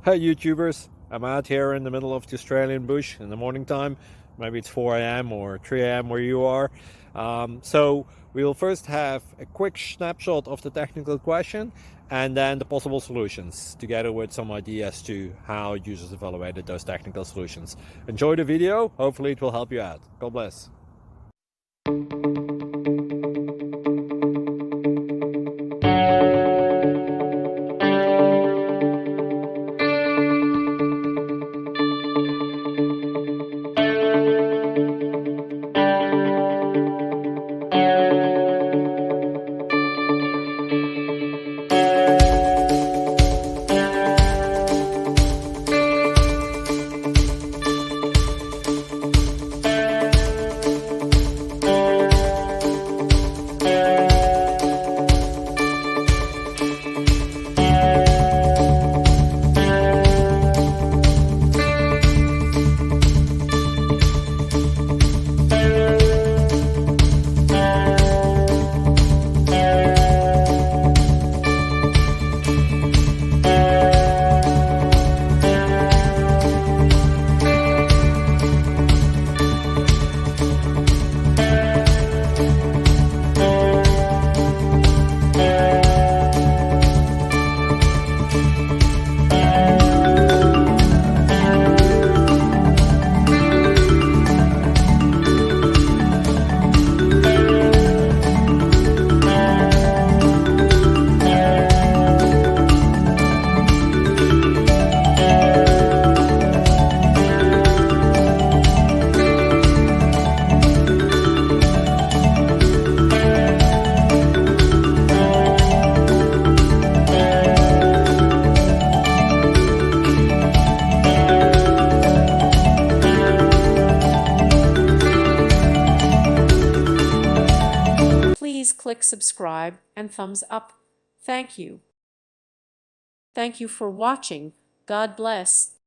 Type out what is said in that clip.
Hey YouTubers, I'm out here in the middle of the Australian bush in the morning time. Maybe it's 4 a.m. or 3 a.m. where you are. So we'll first have a quick snapshot of the technical question and then the possible solutions, together with some ideas to how users evaluated those technical solutions. Enjoy the video, hopefully it will help you out. God bless. Please click subscribe and thumbs up. Thank you. Thank you for watching. God bless.